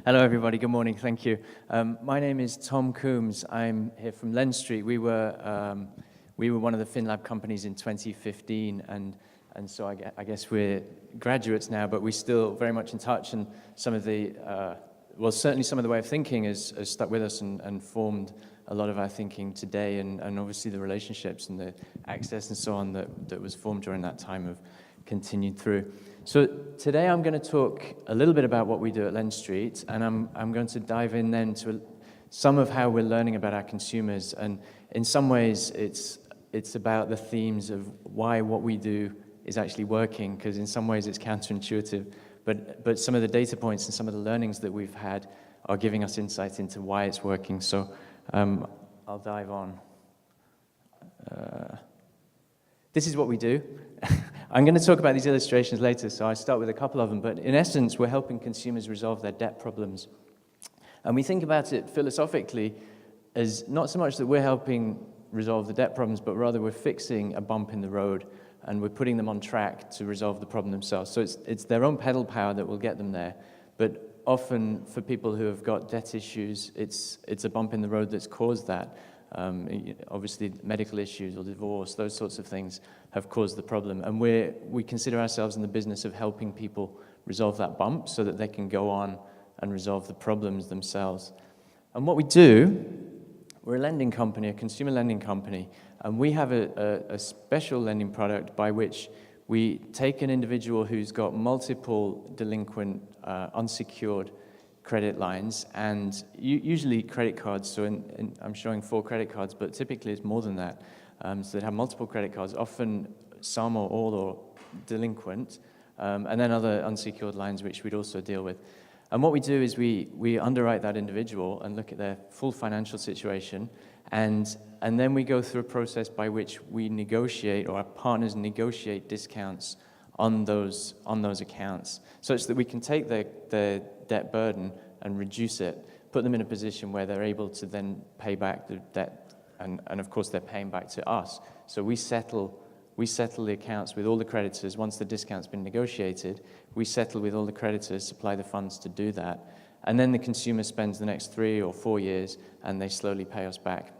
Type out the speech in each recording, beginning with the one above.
Hello, everybody. Good morning. Thank you. My name is Tom Coombs. I'm here from LendStreet. We were one of the FinLab companies in 2015, and so I guess we're graduates now, but we're still very much in touch. And some of the, certainly some of the way of thinking has stuck with us and formed a lot of our thinking today, and obviously the relationships and the access and so on that was formed during that time have continued through. So today I'm going to talk a little bit about what we do at LendStreet, and I'm going to dive in then to some of how we're learning about our consumers, and in some ways it's about the themes of why what we do is actually working, because in some ways it's counterintuitive, but some of the data points and some of the learnings that we've had are giving us insight into why it's working. So I'll dive on. This is what we do. I'm going to talk about these illustrations later, so I start with a couple of them, but in essence, we're helping consumers resolve their debt problems. And we think about it philosophically as not so much that we're helping resolve the debt problems, but rather we're fixing a bump in the road, and we're putting them on track to resolve the problem themselves. So it's their own pedal power that will get them there, but often for people who have got debt issues, it's a bump in the road that's caused that. Obviously, medical issues or divorce, those sorts of things have caused the problem. And we consider ourselves in the business of helping people resolve that bump so that they can go on and resolve the problems themselves. And what we do, we're a lending company, a consumer lending company, and we have a special lending product by which we take an individual who's got multiple delinquent, unsecured credit lines, and usually credit cards, so I'm showing 4 credit cards, but typically it's more than that. So they have multiple credit cards, often some or all or delinquent, and then other unsecured lines which we'd also deal with. And what we do is we underwrite that individual and look at their full financial situation, and then we go through a process by which we negotiate, or our partners negotiate discounts on those accounts, such that we can take their debt burden and reduce it, put them in a position where they're able to then pay back the debt, and of course they're paying back to us. So we settle the accounts with all the creditors. Once the discount's been negotiated, we settle with all the creditors, supply the funds to do that, and then the consumer spends the next 3 or 4 years and they slowly pay us back.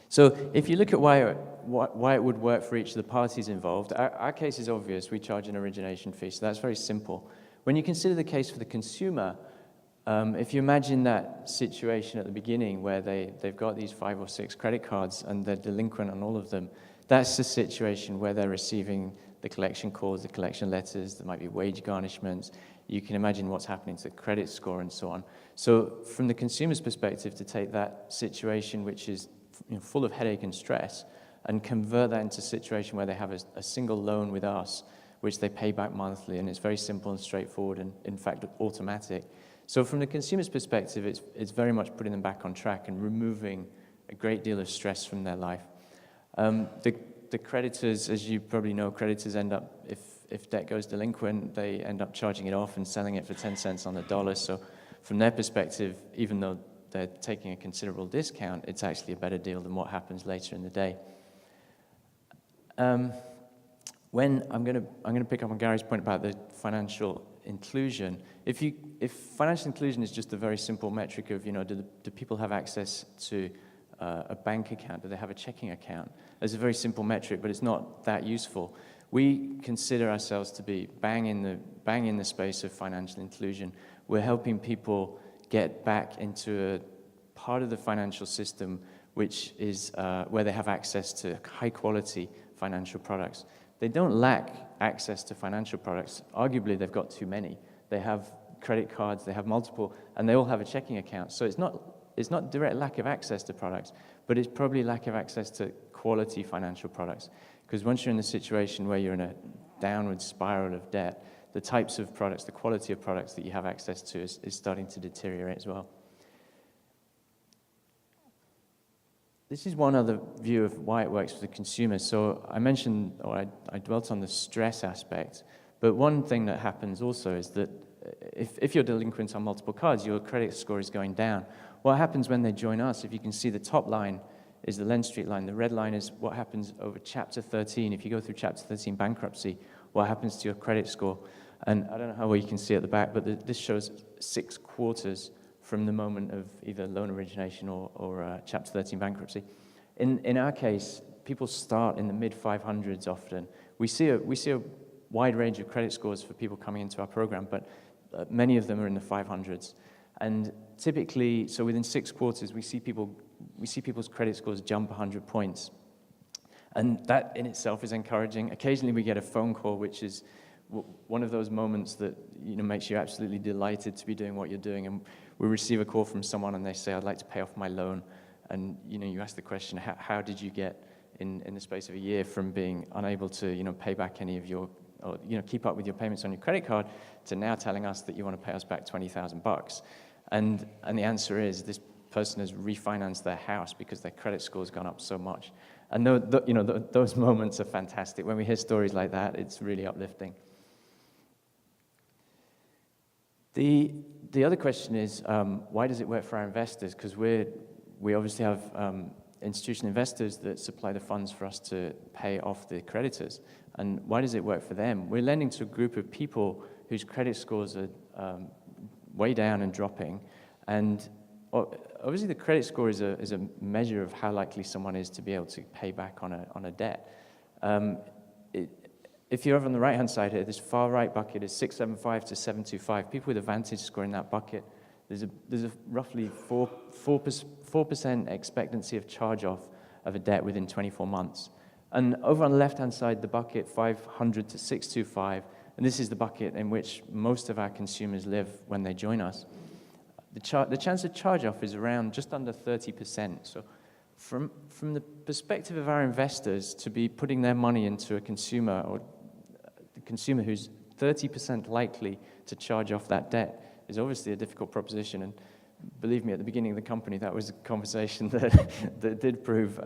So if you look at why it would work for each of the parties involved, our case is obvious. We charge an origination fee, so that's very simple. When you consider the case for the consumer, if you imagine that situation at the beginning where they've got these 5 or 6 credit cards and they're delinquent on all of them, that's the situation where they're receiving the collection calls, the collection letters, there might be wage garnishments. You can imagine what's happening to the credit score and so on. So from the consumer's perspective, to take that situation, which is full of headache and stress, and convert that into a situation where they have a single loan with us, which they pay back monthly, and it's very simple and straightforward and, in fact, automatic. So from the consumer's perspective, it's very much putting them back on track and removing a great deal of stress from their life. The creditors, as you probably know, creditors end up, if debt goes delinquent, they end up charging it off and selling it for 10 cents on the dollar. So from their perspective, even though they're taking a considerable discount, it's actually a better deal than what happens later in the day. When I'm going to pick up on Gary's point about the financial inclusion. If financial inclusion is just a very simple metric of, do people have access to a bank account? Do they have a checking account? It's a very simple metric, but it's not that useful. We consider ourselves to be bang in the space of financial inclusion. We're helping people get back into a part of the financial system which is where they have access to high-quality financial products. They don't lack access to financial products. Arguably, they've got too many. They have credit cards, they have multiple, and they all have a checking account. So it's not direct lack of access to products, but it's probably lack of access to quality financial products. Because once you're in a situation where you're in a downward spiral of debt, the types of products, the quality of products that you have access to is starting to deteriorate as well. This is one other view of why it works for the consumer. So I mentioned, or I dwelt on the stress aspect, but one thing that happens also is that if you're delinquent on multiple cards, your credit score is going down. What happens when they join us, if you can see the top line is the LendStreet line, the red line is what happens over Chapter 13. If you go through Chapter 13 bankruptcy, what happens to your credit score? And I don't know how well you can see at the back, but this shows 6 quarters from the moment of either loan origination or Chapter 13 bankruptcy. In our case, people start in the mid-500s often. We see a wide range of credit scores for people coming into our program, but many of them are in the 500s. And typically, so within 6 quarters, we see people's credit scores jump 100 points. And that in itself is encouraging. Occasionally we get a phone call, which is one of those moments that makes you absolutely delighted to be doing what you're doing. And we receive a call from someone and they say, I'd like to pay off my loan. And you ask the question, how did you get in the space of a year from being unable to pay back any of your, or keep up with your payments on your credit card, to now telling us that you want to pay us back $20,000? And the answer is this person has refinanced their house because their credit score's gone up so much. And those moments are fantastic. When we hear stories like that, it's really uplifting. The other question is, why does it work for our investors? Because we obviously have institutional investors that supply the funds for us to pay off the creditors. And why does it work for them? We're lending to a group of people whose credit scores are way down and dropping. And obviously the credit score is a measure of how likely someone is to be able to pay back on a debt. If you're over on the right-hand side here, this far right bucket is 675 to 725. People with a Vantage score in that bucket, there's a roughly 4% expectancy of charge-off of a debt within 24 months. And over on the left-hand side, the bucket 500 to 625, and this is the bucket in which most of our consumers live when they join us. The chance of charge-off is around just under 30%. So from the perspective of our investors, to be putting their money into a consumer, or the consumer who's 30% likely to charge off that debt, is obviously a difficult proposition. And believe me, at the beginning of the company, that was a conversation that did prove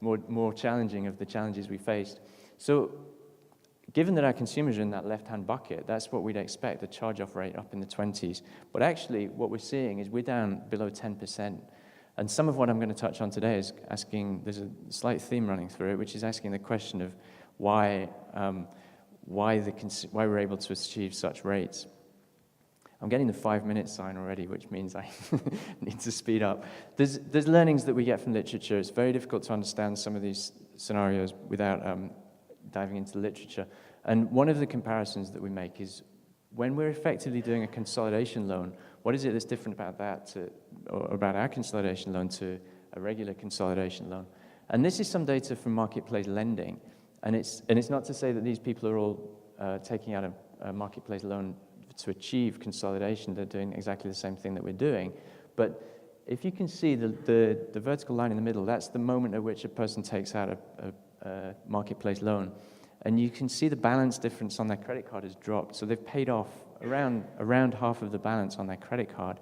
more challenging of the challenges we faced. So given that our consumers are in that left-hand bucket, that's what we'd expect, the charge-off rate up in the 20s. But actually, what we're seeing is we're down below 10%. And some of what I'm going to touch on today is asking, there's a slight theme running through it, which is asking the question of why we're able to achieve such rates. I'm getting the 5-minute sign already, which means I need to speed up. There's learnings that we get from literature. It's very difficult to understand some of these scenarios without diving into the literature. And one of the comparisons that we make is when we're effectively doing a consolidation loan, what is it that's different about that or about our consolidation loan to a regular consolidation loan? And this is some data from marketplace lending. And it's not to say that these people are all taking out a marketplace loan to achieve consolidation. They're doing exactly the same thing that we're doing. But if you can see the vertical line in the middle, that's the moment at which a person takes out a marketplace loan. And you can see the balance difference on their credit card has dropped. So they've paid off around half of the balance on their credit card.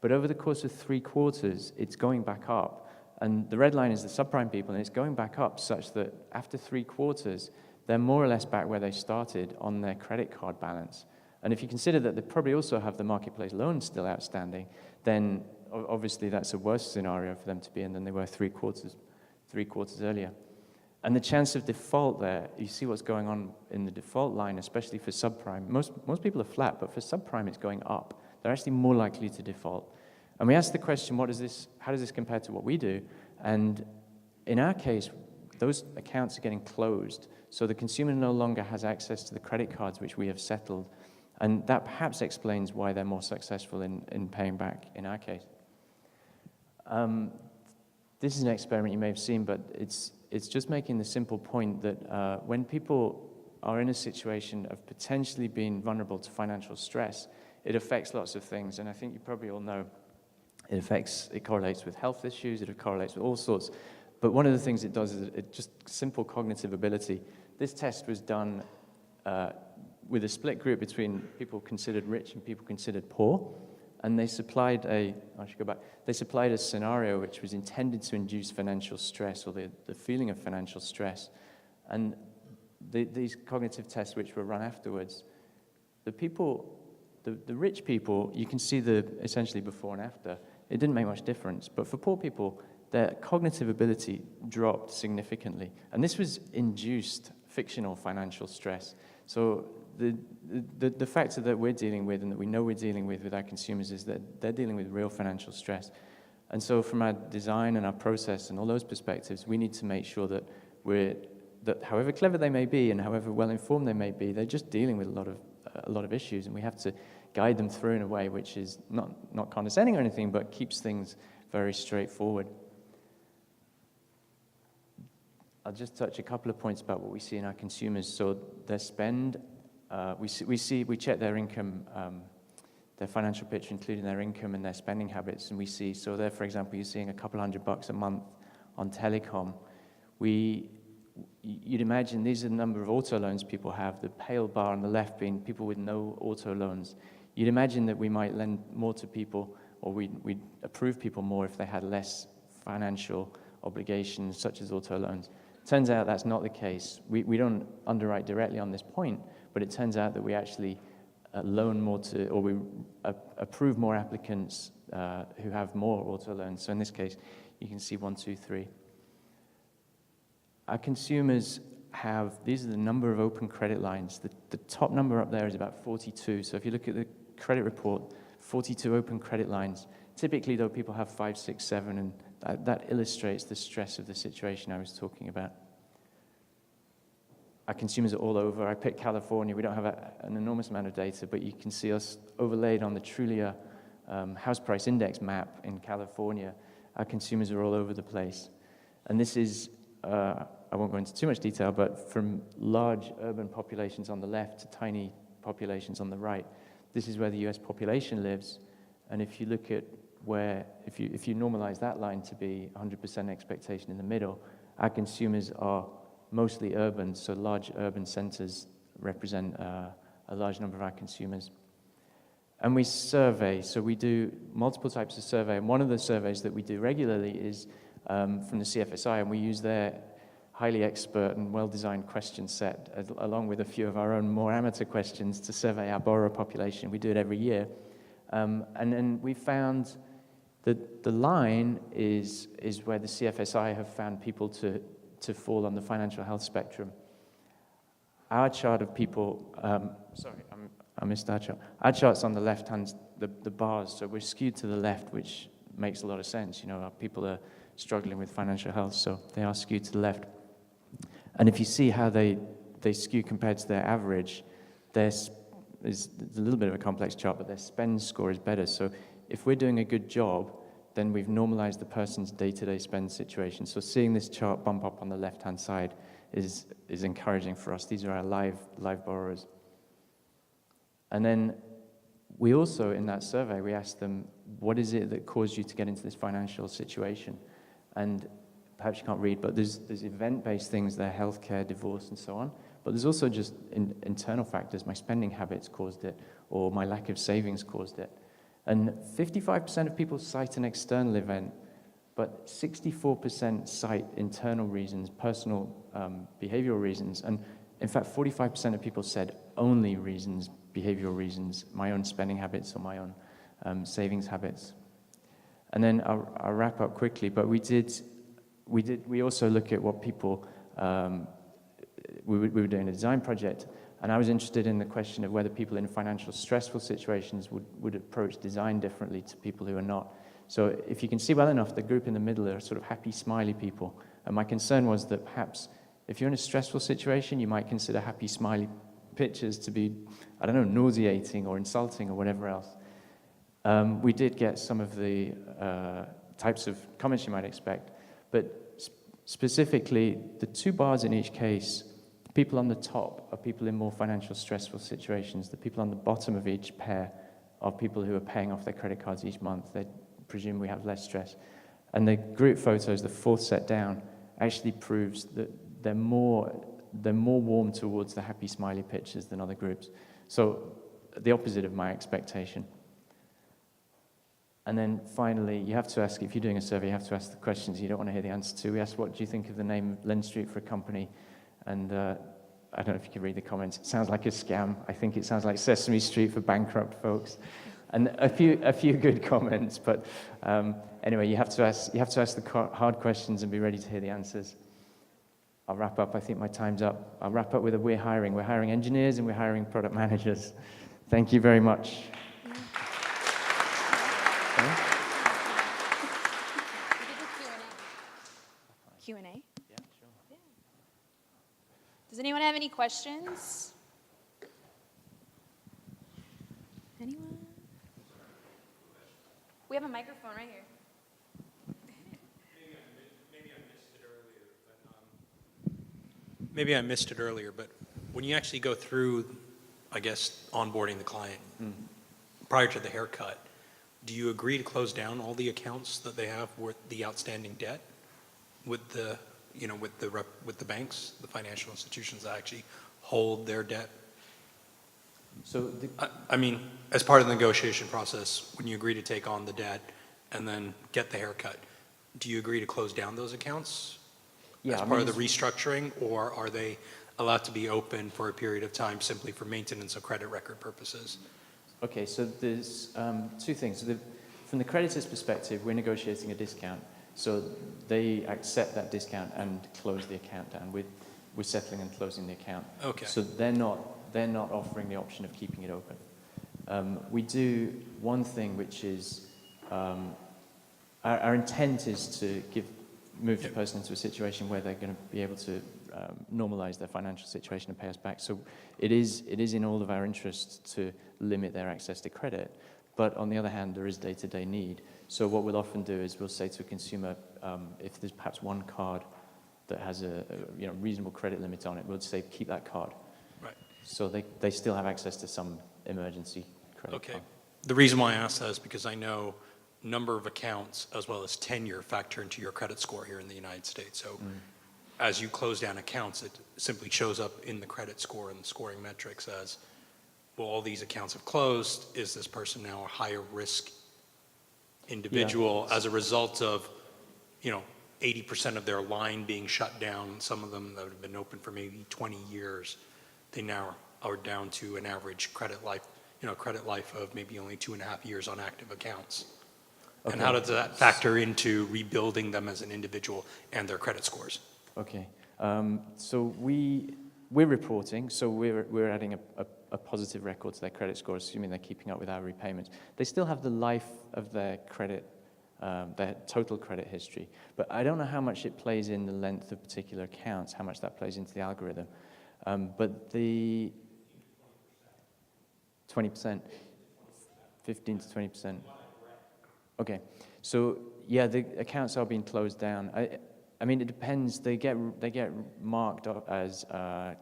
But over the course of 3 quarters, it's going back up. And the red line is the subprime people, and it's going back up such that after 3 quarters, they're more or less back where they started on their credit card balance. And if you consider that they probably also have the marketplace loan still outstanding, then obviously that's a worse scenario for them to be in than they were 3 quarters earlier. And the chance of default there, you see what's going on in the default line, especially for subprime. Most people are flat, but for subprime it's going up. They're actually more likely to default. And we asked the question, how does this compare to what we do? And in our case, those accounts are getting closed, so the consumer no longer has access to the credit cards which we have settled. And that perhaps explains why they're more successful in paying back in our case. This is an experiment you may have seen, but it's just making the simple point that when people are in a situation of potentially being vulnerable to financial stress, it affects lots of things. And I think you probably all know it correlates with health issues, it correlates with all sorts. But one of the things it does is it just simple cognitive ability. This test was done with a split group between people considered rich and people considered poor. And they supplied a scenario which was intended to induce financial stress, or the feeling of financial stress. And these cognitive tests which were run afterwards, the rich people, you can see essentially before and after. It didn't make much difference. But for poor people, their cognitive ability dropped significantly. And this was induced fictional financial stress. So the factor that we're dealing with and that we know we're dealing with our consumers is that they're dealing with real financial stress. And so from our design and our process and all those perspectives, we need to make sure that that however clever they may be and however well-informed they may be, they're just dealing with a lot of issues, and we have to guide them through in a way which is not condescending or anything, but keeps things very straightforward. I'll just touch a couple of points about what we see in our consumers. So their spend, we check their income, their financial picture, including their income and their spending habits, and we see, so there, for example, you're seeing a couple $100 a month on telecom. You'd imagine these are the number of auto loans people have, the pale bar on the left being people with no auto loans. You'd imagine that we might lend more to people, or we'd approve people more if they had less financial obligations, such as auto loans. Turns out that's not the case. We don't underwrite directly on this point, but it turns out that we actually loan more to, or we approve more applicants who have more auto loans. So in this case, you can see 1, 2, 3. Our consumers have, these are the number of open credit lines. The top number up there is about 42. So if you look at the credit report, 42 open credit lines. Typically, though, people have 5, 6, 7, and that illustrates the stress of the situation I was talking about. Our consumers are all over. I picked California. We don't have an enormous amount of data, but you can see us overlaid on the Trulia house price index map in California. Our consumers are all over the place. And this is, I won't go into too much detail, but from large urban populations on the left to tiny populations on the right, this is where the US population lives. And if you look at where, if you normalize that line to be 100% expectation in the middle, our consumers are mostly urban, so large urban centers represent a large number of our consumers. And we survey, so we do multiple types of survey, and one of the surveys that we do regularly is from the CFSI, and we use their highly expert and well-designed question set, along with a few of our own more amateur questions, to survey our borrower population. We do it every year. And then we found that the line is where the CFSI have found people to fall on the financial health spectrum. Our chart of people, I missed our chart. Our chart's on the left hand, the bars, so we're skewed to the left, which makes a lot of sense. You know, our people are struggling with financial health, so they are skewed to the left. And if you see how they skew compared to their average, it's a little bit of a complex chart, but their spend score is better. So if we're doing a good job, then we've normalized the person's day-to-day spend situation. So seeing this chart bump up on the left-hand side is encouraging for us. These are our live borrowers. And then we also, in that survey, we asked them, what is it that caused you to get into this financial situation? And perhaps you can't read, but there's event-based things there, healthcare, divorce, and so on. But there's also just internal factors. My spending habits caused it, or my lack of savings caused it. And 55% of people cite an external event, but 64% cite internal reasons, personal behavioral reasons. And in fact, 45% of people said only reasons, behavioral reasons, my own spending habits or my own savings habits. And then I'll wrap up quickly, but we also look at what people, we were doing a design project, and I was interested in the question of whether people in financial stressful situations would approach design differently to people who are not. So if you can see well enough, the group in the middle are sort of happy, smiley people. And my concern was that perhaps if you're in a stressful situation, you might consider happy, smiley pictures to be, I don't know, nauseating or insulting or whatever else. We did get some of the types of comments you might expect, but specifically, the two bars in each case, the people on the top are people in more financial stressful situations. The people on the bottom of each pair are people who are paying off their credit cards each month. They presume we have less stress. And the group photos, the fourth set down, actually proves that they're more warm towards the happy, smiley pictures than other groups. So the opposite of my expectation. And then finally, you have to ask, if you're doing a survey, you have to ask the questions you don't want to hear the answer to. We asked, what do you think of the name LendStreet for a company? And I don't know if you can read the comments. It sounds like a scam. I think it sounds like Sesame Street for bankrupt folks. And a few good comments, but anyway, you have to ask the hard questions and be ready to hear the answers. I'll wrap up. I think my time's up. I'll wrap up with a we're hiring. We're hiring engineers and we're hiring product managers. Thank you very much. Q&A? Yeah, sure. Yeah. Does anyone have any questions? Anyone? We have a microphone right here. Maybe I missed it earlier, but when you actually go through, I guess, onboarding the client prior to the haircut, do you agree to close down all the accounts that they have with the outstanding debt with the, with the banks, the financial institutions that actually hold their debt? So I mean, as part of the negotiation process, when you agree to take on the debt and then get the haircut, do you agree to close down those accounts as part of the restructuring, or are they allowed to be open for a period of time simply for maintenance of credit record purposes? Okay, so there's two things. So from the creditor's perspective, we're negotiating a discount. So they accept that discount and close the account down. We're settling and closing the account. Okay. So they're not offering the option of keeping it open. We do one thing, which is our intent is to move the person into a situation where they're going to be able to normalize their financial situation and pay us back. So it is in all of our interests to limit their access to credit. But on the other hand, there is day-to-day need. So what we'll often do is we'll say to a consumer, if there's perhaps one card that has a reasonable credit limit on it, we'll say keep that card. Right. So they still have access to some emergency credit card. The reason why I ask that is because I know number of accounts as well as tenure factor into your credit score here in the United States. So as you close down accounts, it simply shows up in the credit score and the scoring metrics as, well, all these accounts have closed. Is this person now a higher risk individual as a result of, 80% of their line being shut down? Some of them that have been open for maybe 20 years, they now are down to an average credit life of maybe only 2.5 years on active accounts. Okay. And how does that factor into rebuilding them as an individual and their credit scores? Okay, so we're reporting, so we're adding a positive record to their credit score, assuming they're keeping up with our repayments. They still have the life of their credit, their total credit history, but I don't know how much it plays in the length of particular accounts, how much that plays into the algorithm. But the 20%, 15 to 20%. Okay, so yeah, the accounts are being closed down. I mean, it depends. They get marked as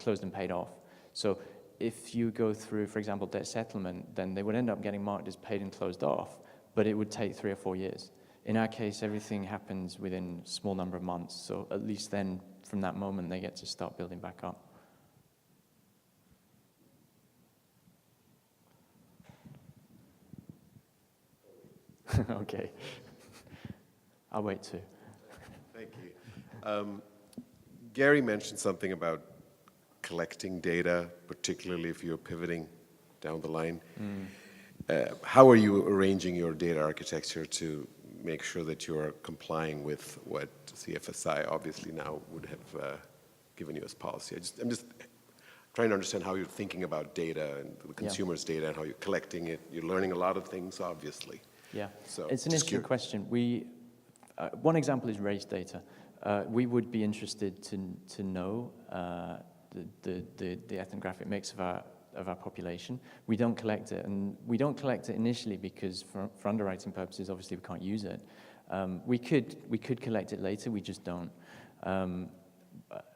closed and paid off. So if you go through, for example, debt settlement, then they would end up getting marked as paid and closed off, but it would take 3 or 4 years. In our case, everything happens within a small number of months. So at least then, from that moment, they get to start building back up. Okay. I'll wait too. Thank you. Gary mentioned something about collecting data, particularly if you're pivoting down the line. How are you arranging your data architecture to make sure that you are complying with what CFSI obviously now would have given you as policy? I'm just trying to understand how you're thinking about data and the consumer's data and how you're collecting it. You're learning a lot of things, obviously. Yeah, so it's an interesting question. One example is race data. We would be interested to know the ethnographic mix of our population. We don't collect it, and we don't collect it initially because for underwriting purposes, obviously we can't use it. We could collect it later. We just don't. And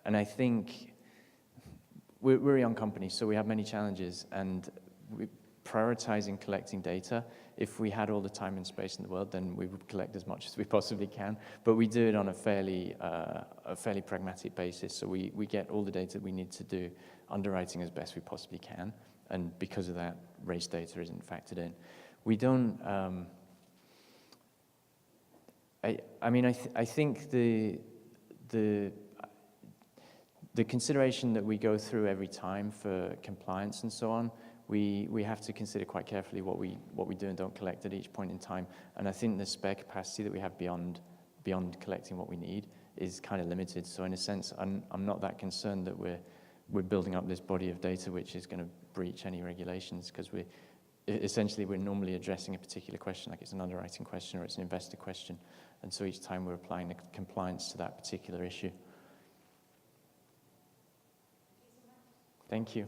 I think we're a young company, so we have many challenges, and we're prioritizing collecting data. If we had all the time and space in the world, then we would collect as much as we possibly can. But we do it on a fairly pragmatic basis. So we get all the data we need to do underwriting as best we possibly can. And because of that, race data isn't factored in. We don't. I think the consideration that we go through every time for compliance and so on, we have to consider quite carefully what we do and don't collect at each point in time. And I think the spare capacity that we have beyond collecting what we need is kind of limited. So in a sense, I'm not that concerned that we're building up this body of data which is going to breach any regulations, because essentially we're normally addressing a particular question, like it's an underwriting question or it's an investor question, and so each time we're applying the compliance to that particular issue. Thank you.